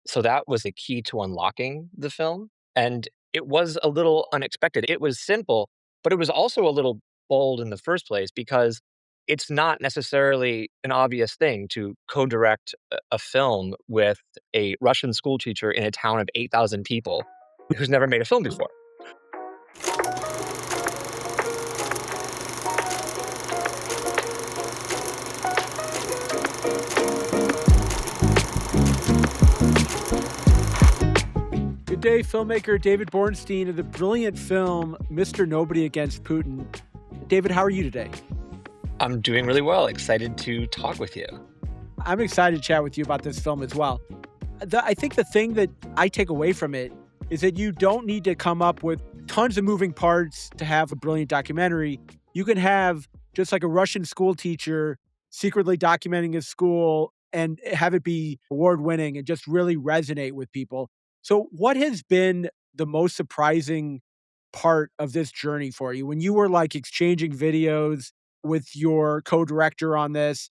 So that was a key to unlocking the film, and it was a little unexpected. It was simple, but it was also a little bold in the first place because it's not necessarily an obvious thing to co-direct a film with a Russian school teacher in a town of 8,000 people who's never made a film before. Good day, filmmaker David Borenstein of the brilliant film Mr. Nobody Against Putin. David, how are you today? I'm doing really well, excited to talk with you. I'm excited to chat with you about this film as well. I think the thing that I take away from it is that you don't need to come up with tons of moving parts to have a brilliant documentary. You can have just like a Russian school teacher secretly documenting his school and have it be award winning and just really resonate with people. So, what has been the most surprising part of this journey for you when you were like exchanging videos with your co-director on this?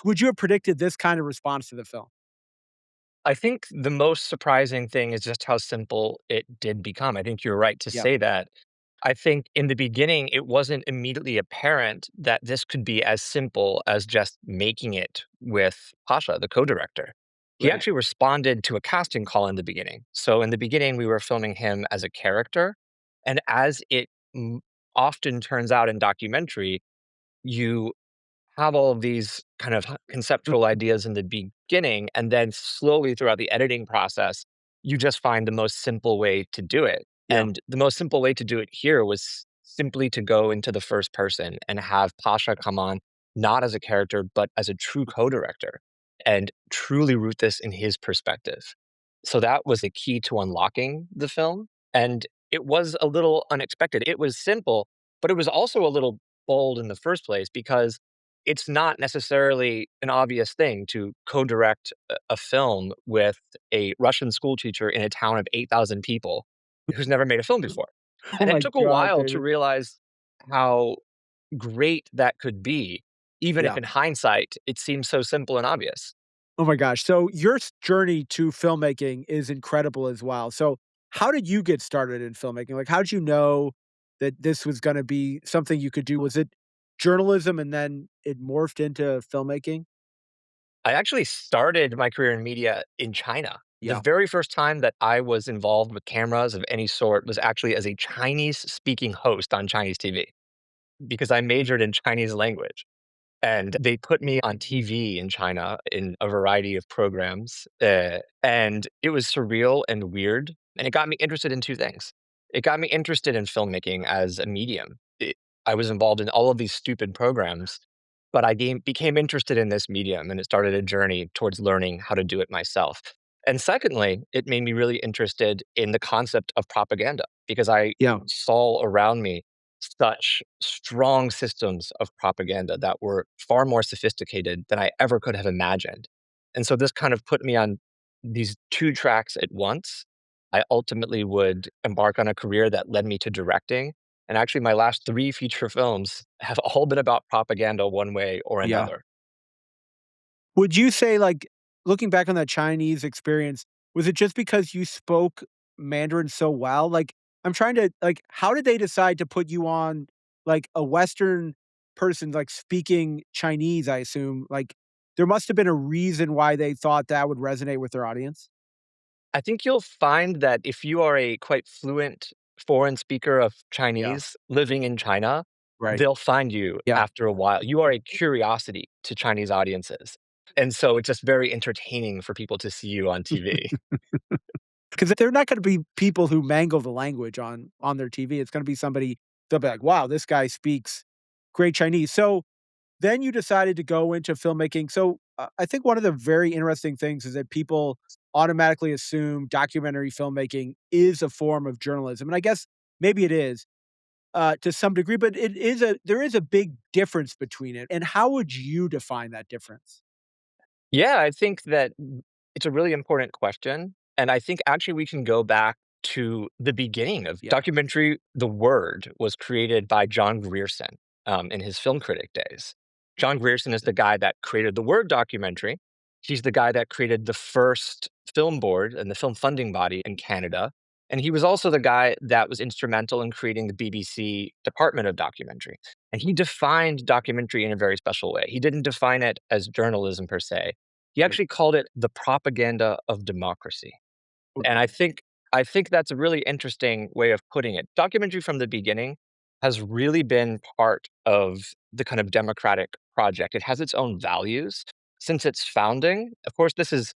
Would you have predicted this kind of response to the film? I think the most surprising thing is just how simple it did become. I think you're right to Yeah. say that. I think in the beginning, it wasn't immediately apparent that this could be as simple as just making it with Pasha, the co-director. He Right. actually responded to a casting call in the beginning. So in the beginning, we were filming him as a character. And as it often turns out in documentary, you have all of these kind of conceptual ideas in the beginning, and then slowly throughout the editing process, you just find the most simple way to do it. Yeah. And the most simple way to do it here was simply to go into the first person and have Pasha come on, not as a character, but as a true co-director and truly root this in his perspective. So that was a key to unlocking the film. And it was a little unexpected. It was simple, but it was also a little bold in the first place because it's not necessarily an obvious thing to co-direct a film with a Russian school teacher in a town of 8,000 people who's never made a film before. Oh And it my took a God, while to David. realize how great that could be, even if Yeah. in hindsight it seems so simple and obvious. Oh my gosh. So your journey to filmmaking is incredible as well. So how did you get started in filmmaking? Like, how did you know that this was going to be something you could do? Was it journalism and then it morphed into filmmaking? I actually started my career in media in China. The Yeah. very first time that I was involved with cameras of any sort was actually as a Chinese speaking host on Chinese TV because I majored in Chinese language. And they put me on TV in China in a variety of programs. And it was surreal and weird. And it got me interested in two things. It got me interested in filmmaking as a medium. I was involved in all of these stupid programs, but became interested in this medium and it started a journey towards learning how to do it myself. And secondly, it made me really interested in the concept of propaganda because I Yeah. saw around me such strong systems of propaganda that were far more sophisticated than I ever could have imagined. And so this kind of put me on these two tracks at once. I ultimately would embark on a career that led me to directing. And actually, my last three feature films have all been about propaganda one way or Yeah. another. Would you say, like, looking back on that Chinese experience, was it just because you spoke Mandarin so well? Like, I'm trying to like, how did they decide to put you on, like, a Western person, like, speaking Chinese, I assume? Like, there must have been a reason why they thought that would resonate with their audience? I think you'll find that if you are a quite fluent foreign speaker of Yeah. Chinese living in China, Right. they'll find you Yeah. after a while. You are a curiosity to Chinese audiences. And so it's just very entertaining for people to see you on TV. Because they're not gonna be people who mangle the language on their TV. It's gonna be somebody they'll be like, "Wow, this guy speaks great Chinese." So then you decided to go into filmmaking. So, I think one of the very interesting things is that people automatically assume documentary filmmaking is a form of journalism, and I guess maybe it is, to some degree, but there is a big difference between it, and how would you define that difference? Yeah, I think that it's a really important question. And I think actually we can go back to the beginning of Yeah. documentary. The word was created by John Grierson in his film critic days. John Grierson is the guy that created the word documentary. He's the guy that created the first film board and the film funding body in Canada. And he was also the guy that was instrumental in creating the BBC Department of Documentary. And he defined documentary in a very special way. He didn't define it as journalism per se. He Right. actually called it the propaganda of democracy. And I think that's a really interesting way of putting it. Documentary from the beginning has really been part of the kind of democratic project. It has its own values since its founding. Of course, this is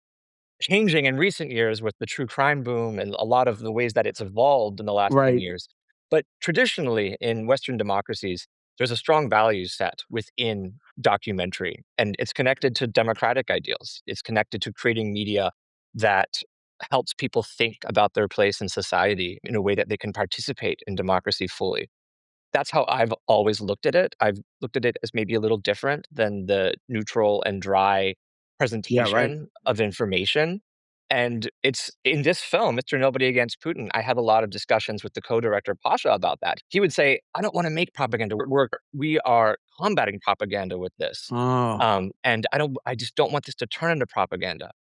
changing in recent years with the true crime boom and a lot of the ways that it's evolved in the last 10 Right. years. But traditionally, in Western democracies, there's a strong value set within documentary, and it's connected to democratic ideals. It's connected to creating media that helps people think about their place in society in a way that they can participate in democracy fully. That's how I've always looked at it. I've looked at it as maybe a little different than the neutral and dry Yeah, right. presentation of information. And it's in this film, Mr. Nobody Against Putin, I had a lot of discussions with the co-director Pasha about that. He would say, "I don't want to make propaganda. We are combating propaganda with this. Oh, And I just don't want this to turn into propaganda."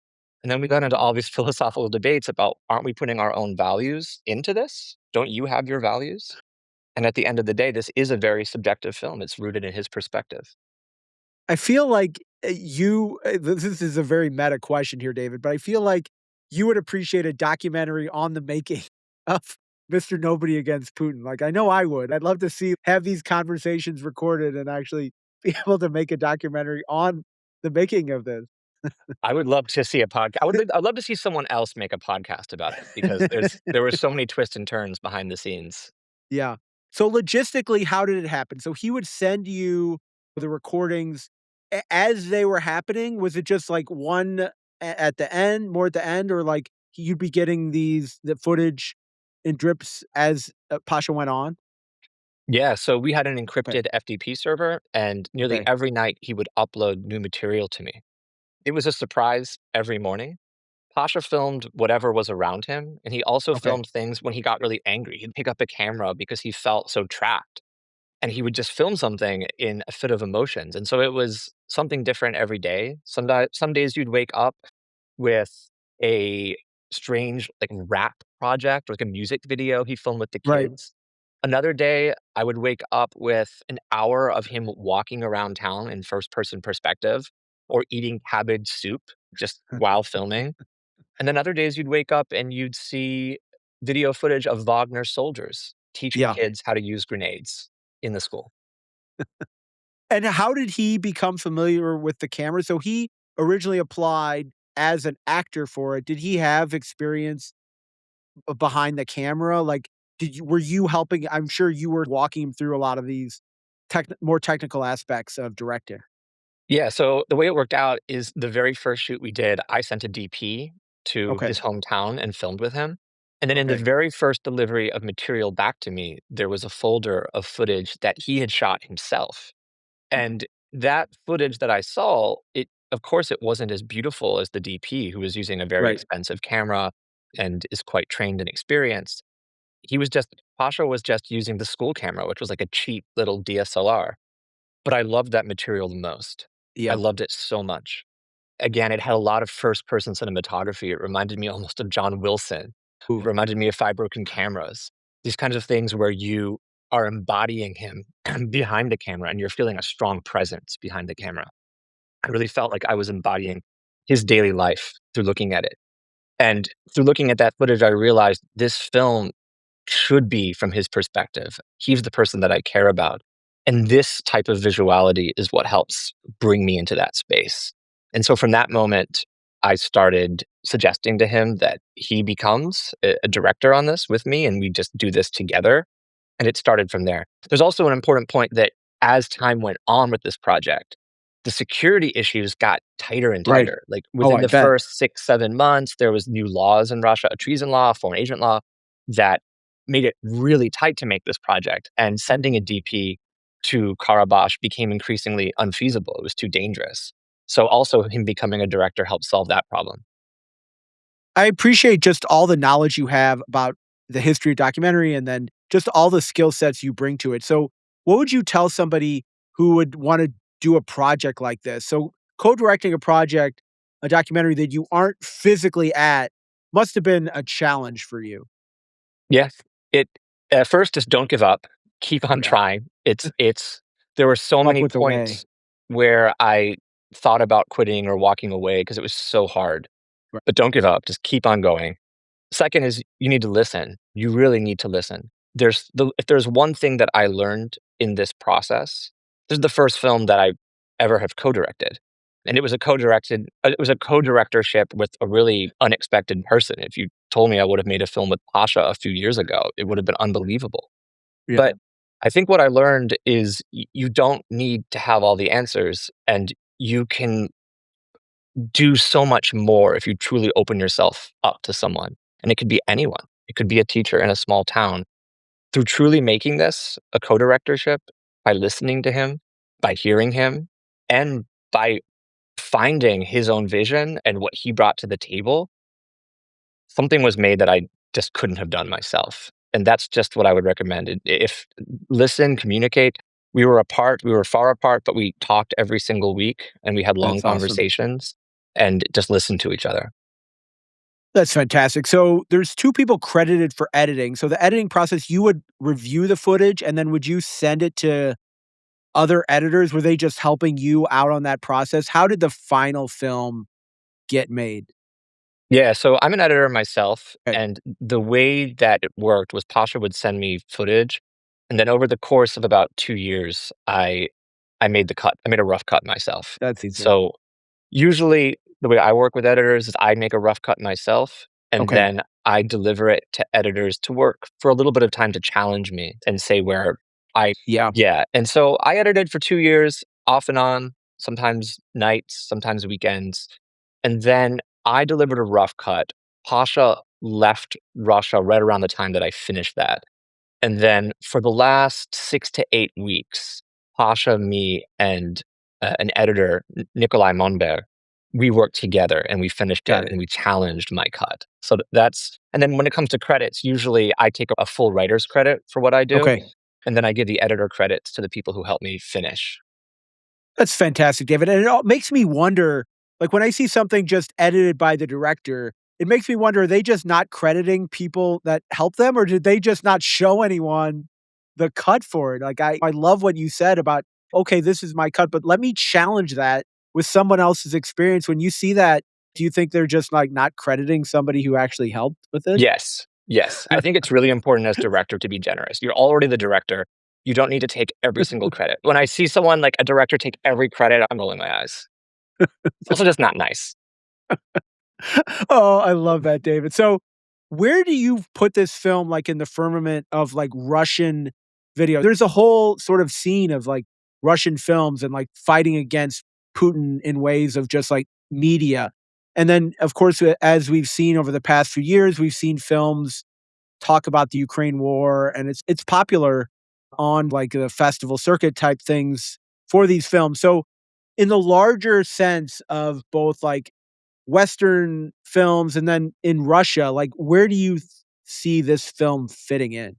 And then we got into all these philosophical debates about, aren't we putting our own values into this? Don't you have your values? And at the end of the day, this is a very subjective film. It's rooted in his perspective. I feel like this is a very meta question here, David, but I feel like you would appreciate a documentary on the making of Mr. Nobody Against Putin. Like, I know I would. I'd love to have these conversations recorded and actually be able to make a documentary on the making of this. I would love to see a podcast. I'd love to see someone else make a podcast about it because there were so many twists and turns behind the scenes. Yeah. So logistically, how did it happen? So he would send you the recordings as they were happening. Was it just like one at the end, more at the end, or like you'd be getting the footage in drips as Pasha went on? Yeah, so we had an Okay. encrypted FTP server, and nearly Okay. every night he would upload new material to me. It was a surprise every morning. Pasha filmed whatever was around him, and he also Okay. filmed things when he got really angry. He'd pick up a camera because he felt so trapped. And he would just film something in a fit of emotions, and so it was something different every day. Some days you'd wake up with a strange, like, rap project, like a music video he filmed with the Right. kids. Another day, I would wake up with an hour of him walking around town in first person perspective or eating cabbage soup just while filming. And then other days you'd wake up and you'd see video footage of Wagner soldiers teaching Yeah. kids how to use grenades in the school. And how did he become familiar with the camera? So he originally applied as an actor for it. Did he have experience behind the camera? Like, were you helping? I'm sure you were walking him through a lot of these more technical aspects of directing. Yeah, so the way it worked out is the very first shoot we did, I sent a DP to Okay, his hometown and filmed with him. And then in the okay, very first delivery of material back to me, there was a folder of footage that he had shot himself. And that footage that I saw, of course, it wasn't as beautiful as the DP, who was using a very right. expensive camera and is quite trained and experienced. Pasha was just using the school camera, which was like a cheap little DSLR. But I loved that material the most. I Yeah. loved it so much. Again, it had a lot of first-person cinematography. It reminded me almost of John Wilson. It Ooh, reminded me of Five Broken Cameras. These kinds of things where you are embodying him behind the camera, and you're feeling a strong presence behind the camera. I really felt like I was embodying his daily life through looking at it. And through looking at that footage, I realized this film should be from his perspective. He's the person that I care about. And this type of visuality is what helps bring me into that space. And so from that moment, I started suggesting to him that he becomes a director on this with me, and we just do this together. And it started from there. There's also an important point that as time went on with this project, the security issues got tighter and right. tighter. Like Oh, within I the bet. first 6, 7 months, there was new laws in Russia, a treason law, foreign agent law, that made it really tight to make this project. And sending a DP to Karabakh became increasingly unfeasible. It was too dangerous. So also him becoming a director helped solve that problem. I appreciate just all the knowledge you have about the history of documentary and then just all the skill sets you bring to it. So, what would you tell somebody who would want to do a project like this? So, co-directing a project, a documentary that you aren't physically at must have been a challenge for you. Yes. It at first, just don't give up. Keep on Yeah. trying. It's there were so Up many with the way. points where I thought about quitting or walking away because it was so hard. Right. But don't give up. Just keep on going. Second is you need to listen. You really need to listen. If there's one thing that I learned in this process, this is the first film that I ever have co-directed. And it was a co-directorship with a really unexpected person. If you told me I would have made a film with Pasha a few years ago, it would have been unbelievable. Yeah, But I think what I learned is you don't need to have all the answers, and you can do so much more if you truly open yourself up to someone. And it could be anyone. It could be a teacher in a small town. Through truly making this a co-directorship, by listening to him, by hearing him, and by finding his own vision and what he brought to the table, something was made that I just couldn't have done myself. And that's just what I would recommend. If listen, communicate. We were apart, we were far apart, but we talked every single week and we had long that's awesome. conversations and just listened to each other. That's fantastic. So there's 2 people credited for editing. So the editing process, you would review the footage, and then would you send it to other editors? Were they just helping you out on that process? How did the final film get made? Yeah, so I'm an editor myself, Okay, and the way that it worked was Pasha would send me footage, and then over the course of about 2 years, I made the cut. I made a rough cut myself. that's easier. So, usually, the way I work with editors is I make a rough cut myself, and Okay. then I deliver it to editors to work for a little bit of time to challenge me and say where I Yeah, yeah, and so I edited for 2 years off and on, sometimes nights, sometimes weekends, and then I delivered a rough cut. Pasha left Russia right around the time that I finished that. And then for the last 6 to 8 weeks, Pasha, me, and, an editor, Nikolai Monber, we worked together and we finished got it it. and we challenged my cut. So that's and then when it comes to credits, usually I take a full writer's credit for what I do, Okay. and then I give the editor credits to the people who helped me finish. That's fantastic, David, and it all makes me wonder, like, when I see something just edited by the director, it makes me wonder, are they just not crediting people that help them, or did they just not show anyone the cut for it? Like, I love what you said about, "Okay, this is my cut, but let me challenge that with someone else's experience." When you see that, do you think they're just, like, not crediting somebody who actually helped with it? Yes, yes. I think it's really important as director to be generous. You're already the director. You don't need to take every single credit. When I see someone like a director take every credit, I'm rolling my eyes. It's also just not nice. Oh, I love that, David. So, where do you put this film, like, in the firmament of, like, Russian video? There's a whole sort of scene of, like, Russian films and, like, fighting against Putin in ways of just, like, media. And then, of course, as we've seen over the past few years, we've seen films talk about the Ukraine war, and it's popular on, like, the festival circuit type things for these films. So, in the larger sense of both, like, Western films and then in Russia, like, where do you see this film fitting in?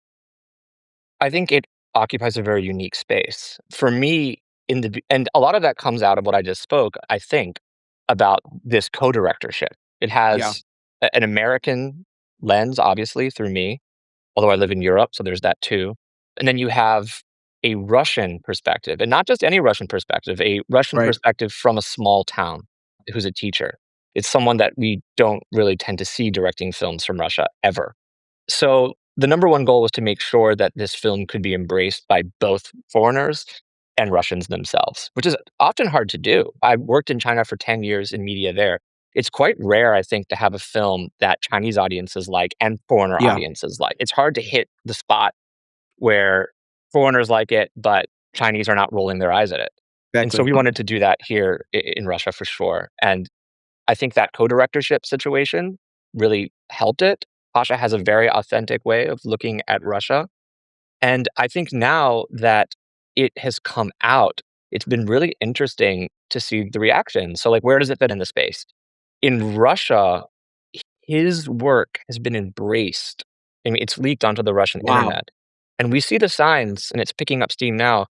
I think it occupies a very unique space. For me, and a lot of that comes out of what I just spoke, I think, about this co-directorship. It Yeah, has an American lens, obviously, through me, although I live in Europe, so there's that too. And then you have a Russian perspective, and not just any Russian perspective, a Russian right. perspective from a small town who's a teacher. It's someone that we don't really tend to see directing films from Russia ever. So the number one goal was to make sure that this film could be embraced by both foreigners and Russians themselves, which is often hard to do. I worked in China for 10 years in media there. It's quite rare, I think, to have a film that Chinese audiences like and foreigner Yeah, audiences like. It's hard to hit the spot where foreigners like it, but Chinese are not rolling their eyes at it. And so exactly. we wanted to do that here in Russia for sure. And I think that co-directorship situation really helped it. Pasha has a very authentic way of looking at Russia. And I think now that it has come out, it's been really interesting to see the reaction. So, like, where does it fit in the space? In Russia, his work has been embraced. I mean, it's leaked onto the Russian Wow. internet. And we see the signs, and it's picking up steam now,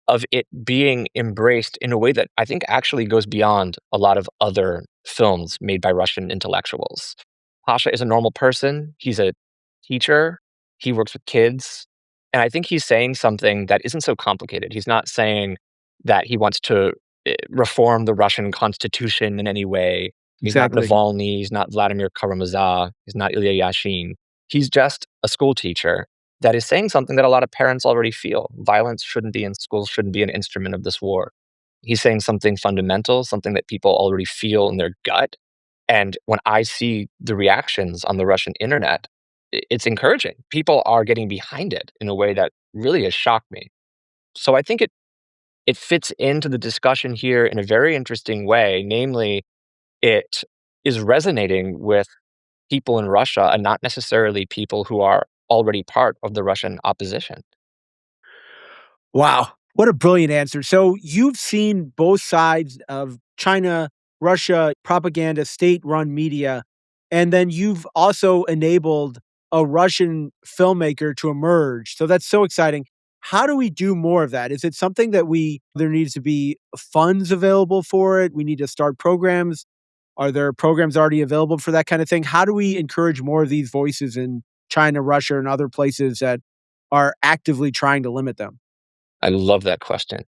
of it being embraced in a way that I think actually goes beyond a lot of other films made by Russian intellectuals. Pasha is a normal person. He's a teacher. He works with kids. And I think he's saying something that isn't so complicated. He's not saying that he wants to reform the Russian constitution in any way. He's not Exactly. Navalny. He's not Vladimir Karamazov. He's not Ilya Yashin. He's just a school teacher that is saying something that a lot of parents already feel. Violence shouldn't be in schools, shouldn't be an instrument of this war. He's saying something fundamental, something that people already feel in their gut. And when I see the reactions on the Russian internet, it's encouraging. People are getting behind it in a way that really has shocked me. So I think it fits into the discussion here in a very interesting way. Namely, it is resonating with people in Russia and not necessarily people who are already part of the Russian opposition. Wow. What a brilliant answer. So you've seen both sides of China, Russia, propaganda, state run media, and then you've also enabled a Russian filmmaker to emerge. So that's so exciting. How do we do more of that? Is it something that there needs to be funds available for it? We need to start programs. Are there programs already available for that kind of thing? How do we encourage more of these voices in China, Russia, and other places that are actively trying to limit them? I love that question.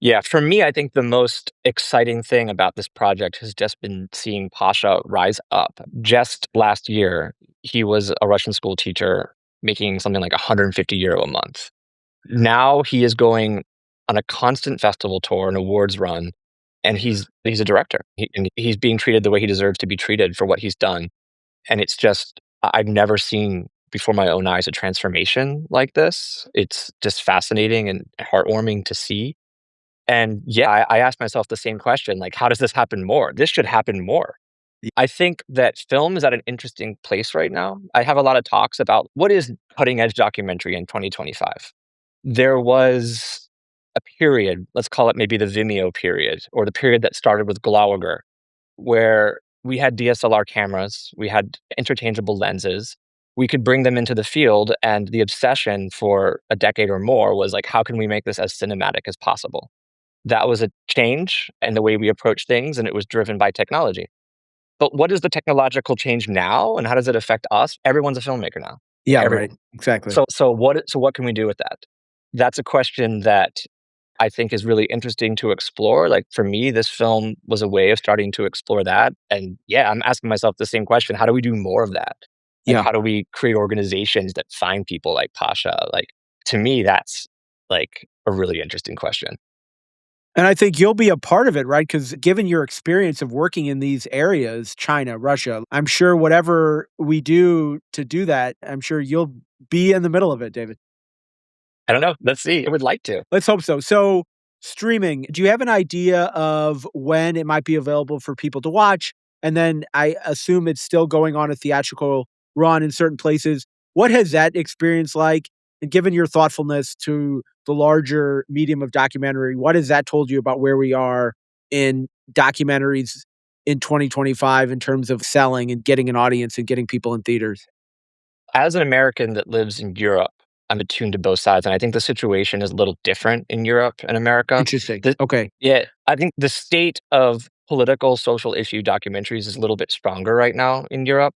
Yeah, for me, I think the most exciting thing about this project has just been seeing Pasha rise up. Just last year, he was a Russian school teacher making something like 150 euro a month. Now he is going on a constant festival tour, an awards run, and he's a director. And he's being treated the way he deserves to be treated for what he's done. And it's just I've never seen before my own eyes a transformation like this. It's just fascinating and heartwarming to see. And yeah, I asked myself the same question, like, how does this happen more? This should happen more. I think that film is at an interesting place right now. I have a lot of talks about what is cutting edge documentary in 2025. There was a period, let's call it maybe the Vimeo period, or the period that started with Glauer, where we had DSLR cameras, we had interchangeable lenses. We could bring them into the field, and the obsession for a decade or more was like, how can we make this as cinematic as possible? That was a change in the way we approach things, and it was driven by technology. But what is the technological change now, and how does it affect us? Everyone's a filmmaker now. Yeah, right. Everyone. Exactly. So what can we do with that? That's a question that I think is really interesting to explore. Like for me, this film was a way of starting to explore that. And yeah, I'm asking myself the same question. How do we do more of that? Like Yeah. how do we create organizations that find people like Pasha? Like to me, that's like a really interesting question. And I think you'll be a part of it, right? Because given your experience of working in these areas, China, Russia, I'm sure whatever we do to do that, I'm sure you'll be in the middle of it, David. I don't know. Let's see. I would like to. Let's hope so. So, streaming, do you have an idea of when it might be available for people to watch? And then I assume it's still going on a theatrical run in certain places. What has that experience like? And given your thoughtfulness to the larger medium of documentary, what has that told you about where we are in documentaries in 2025 in terms of selling and getting an audience and getting people in theaters? As an American that lives in Europe, I'm attuned to both sides, and I think the situation is a little different in Europe and America. Interesting. The Okay. Yeah, I think the state of political, social issue documentaries is a little bit stronger right now in Europe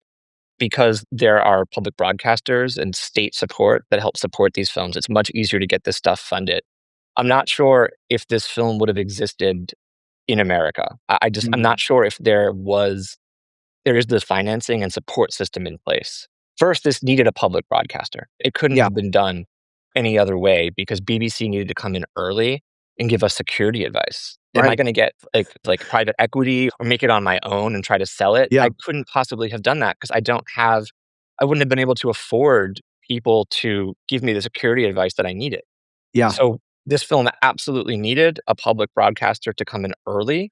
because there are public broadcasters and state support that help support these films. It's much easier to get this stuff funded. I'm not sure if this film would have existed in America. I'm Mm, not sure if there is the financing and support system in place. First, this needed a public broadcaster. It couldn't yeah. have been done any other way because BBC needed to come in early and give us security advice. Am I Right. going to get like private equity or make it on my own and try to sell it? Yeah. I couldn't possibly have done that because I wouldn't have been able to afford people to give me the security advice that I needed. Yeah. So this film absolutely needed a public broadcaster to come in early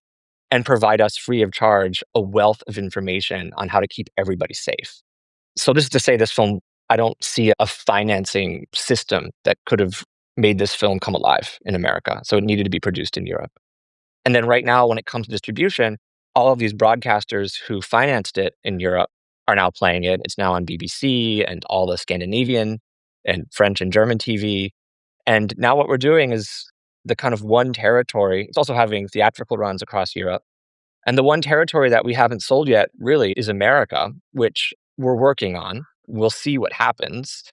and provide us free of charge a wealth of information on how to keep everybody safe. So this is to say this film, I don't see a financing system that could have made this film come alive in America. So it needed to be produced in Europe. And then right now, when it comes to distribution, all of these broadcasters who financed it in Europe are now playing it. It's now on BBC and all the Scandinavian and French and German TV. And now what we're doing is the kind of one territory. It's also having theatrical runs across Europe. And the one territory that we haven't sold yet really is America, which we're working on. We'll see what happens.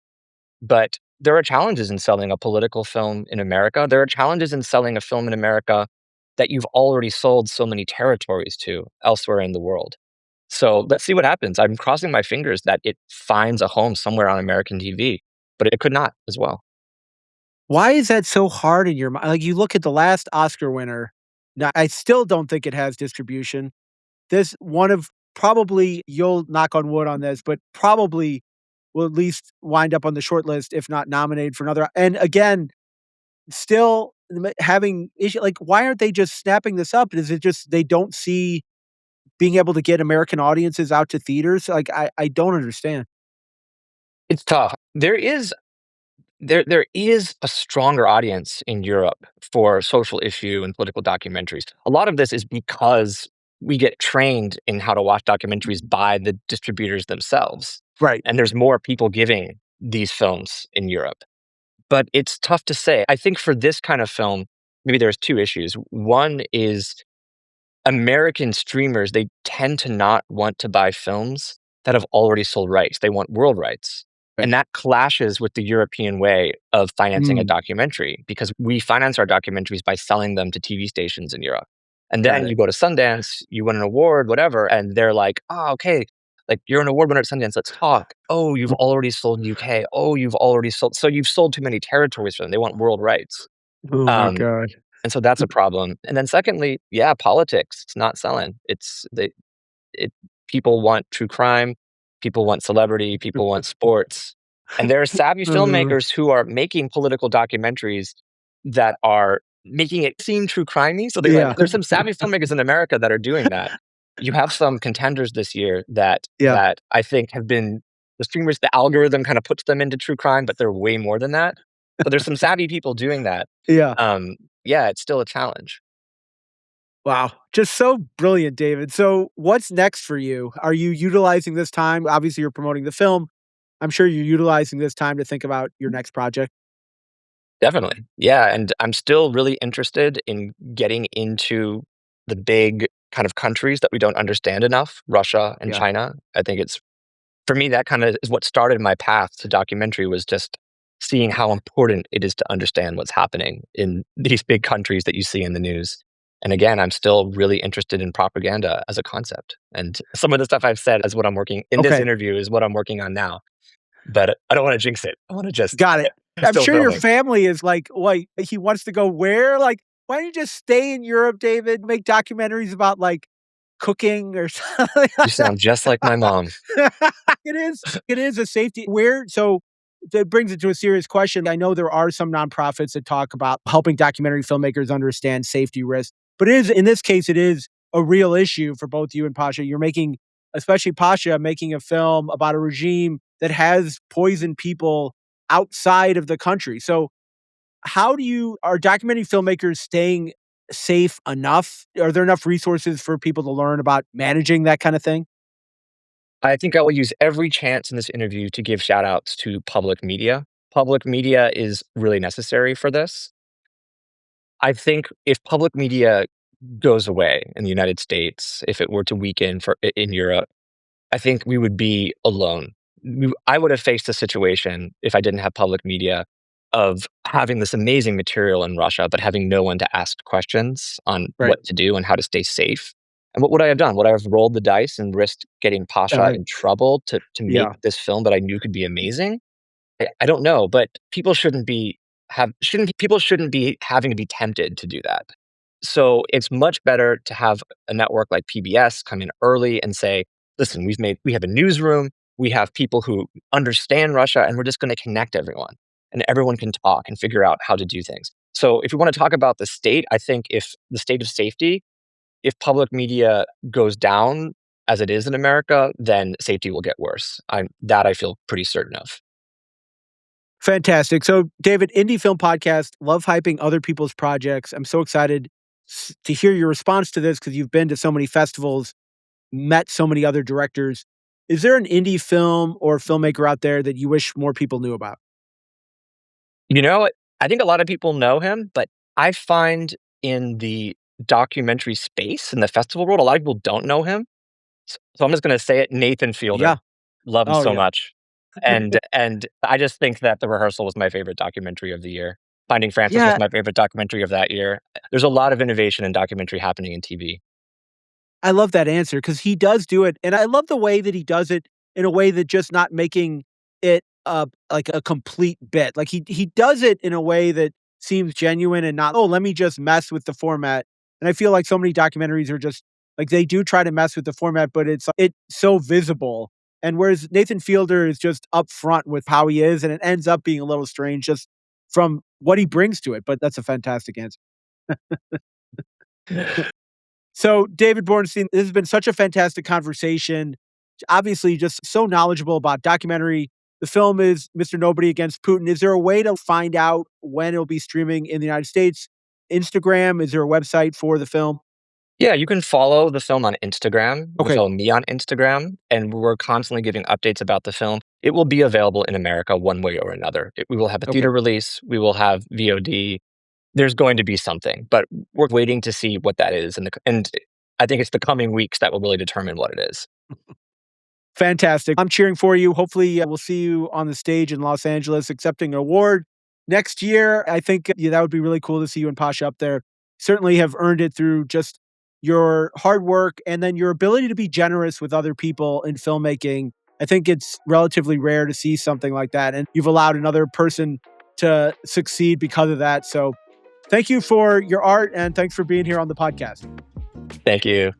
But there are challenges in selling a political film in America. There are challenges in selling a film in America that you've already sold so many territories to elsewhere in the world. So let's see what happens. I'm crossing my fingers that it finds a home somewhere on American TV, but it could not as well. Why is that so hard in your mind? Like, you look at the last Oscar winner, now I still don't think it has distribution. This one of probably, you'll knock on wood on this, but probably will at least wind up on the short list, if not nominated for another, and again, still having issue, like, why aren't they just snapping this up? Is it just they don't see being able to get American audiences out to theaters? Like, I don't understand. It's tough. There is a stronger audience in Europe for social issue and political documentaries. A lot of this is because we get trained in how to watch documentaries by the distributors themselves. Right. And there's more people giving these films in Europe. But it's tough to say. I think for this kind of film, maybe there's two issues. One is American streamers, they tend to not want to buy films that have already sold rights. They want world rights. Right. And that clashes with the European way of financing a Mm, documentary because we finance our documentaries by selling them to TV stations in Europe. And got then it. you go to Sundance, you win an award, whatever, and they're like, oh, okay, like you're an award winner at Sundance, let's talk. Oh, you've already sold UK. Oh, you've already sold. So you've sold too many territories for them. They want world rights. Oh my Um, god. and so that's a problem. And then secondly, yeah, politics, it's not selling. It people want true crime, people want celebrity, people want sports. And there are savvy Uh, filmmakers who are making political documentaries that are making it seem true crimey. So yeah, there's some savvy filmmakers in America that are doing that. You have some contenders this year that yeah, I think have been the streamers, the algorithm kind of puts them into true crime, but they're way more than that. But there's some savvy people doing that. yeah. Um, yeah, it's still a challenge. Wow, just so brilliant, David. So, what's next for you? Are you utilizing this time? Obviously, you're promoting the film. I'm sure you're utilizing this time to think about your next project. Definitely. Yeah, and I'm still really interested in getting into the big kind of countries that we don't understand enough, Russia and Yeah. China. I think it's for me, that kind of is what started my path to documentary was just seeing how important it is to understand what's happening in these big countries that you see in the news. And again, I'm still really interested in propaganda as a concept. And some of the stuff I've said is what I'm working in this Okay, interview is what I'm working on now. But I don't want to jinx it. I want to just got it. I'm I'm still sure your filming. family is like, "Wait, he wants to go where?" Like, "Why don't you just stay in Europe, David? Make documentaries about, like, cooking or something You like that." sound just like my mom. It is a safety where, so that brings it to a serious question. I know there are some nonprofits that talk about helping documentary filmmakers understand safety risks, but it is, in this case, it is a real issue for both you and Pasha. You're making, especially Pasha, making a film about a regime that has poisoned people outside of the country. So how do you are documentary filmmakers staying safe enough? Are there enough resources for people to learn about managing that kind of thing? I think I will use every chance in this interview to give shout outs to public media. Public media is really necessary for this. I think if public media goes away in the United States, if it were to weaken in Europe, I think we would be alone. I would have faced a situation if I didn't have public media of having this amazing material in Russia, but having no one to ask questions on Right. what to do and how to stay safe. And what would I have done? Would I have rolled the dice and risked getting Pasha Uh, in trouble to make yeah. this film that I knew could be amazing? I don't know, but people shouldn't be having to be tempted to do that. So it's much better to have a network like PBS come in early and say, listen, we have a newsroom, we have people who understand Russia, and we're just going to connect everyone. And everyone can talk and figure out how to do things. So if you want to talk about the state, I think if the state of safety, if public media goes down as it is in America, then safety will get worse. I feel pretty certain of. Fantastic. So, David, Indie Film Podcast, love hyping other people's projects. I'm so excited to hear your response to this because you've been to so many festivals, met so many other directors. Is there an indie film or filmmaker out there that you wish more people knew about? You know, I think a lot of people know him, but I find in the documentary space in the festival world. A lot of people don't know him. So I'm just gonna say it, Nathan Yeah. Fielder. Love him Oh, so yeah. much. And I just think that The Rehearsal was my favorite documentary of the year. Finding Francis was Yeah, my favorite documentary of that year. There's a lot of innovation in documentary happening in TV. I love that answer because he does do it, and I love the way that he does it in a way that just not making it like a complete bit. Like he does it in a way that seems genuine and not, "Oh, let me just mess with the format." And I feel like so many documentaries are just like they do try to mess with the format, but it's so visible. And whereas Nathan Fielder is just upfront with how he is, and it ends up being a little strange just from what he brings to it. But that's a fantastic answer. So, David Borenstein, this has been such a fantastic conversation. Obviously, just so knowledgeable about documentary. The film is Mr. Nobody Against Putin. Is there a way to find out when it'll be streaming in the United States? Instagram? Is there a website for the film? Yeah, you can follow the film on Instagram. You can Okay. follow me on Instagram, and we're constantly giving updates about the film. It will be available in America one way or another. We will have a Okay. theater release, we will have VOD. There's going to be something, but we're waiting to see what that is, and I think it's the coming weeks that will really determine what it is. Fantastic. I'm cheering for you. Hopefully, we'll see you on the stage in Los Angeles accepting an award next year. I think yeah, that would be really cool to see you and Pasha up there. Certainly have earned it through just your hard work and then your ability to be generous with other people in filmmaking. I think it's relatively rare to see something like that. And you've allowed another person to succeed because of that. So thank you for your art and thanks for being here on the podcast. Thank you.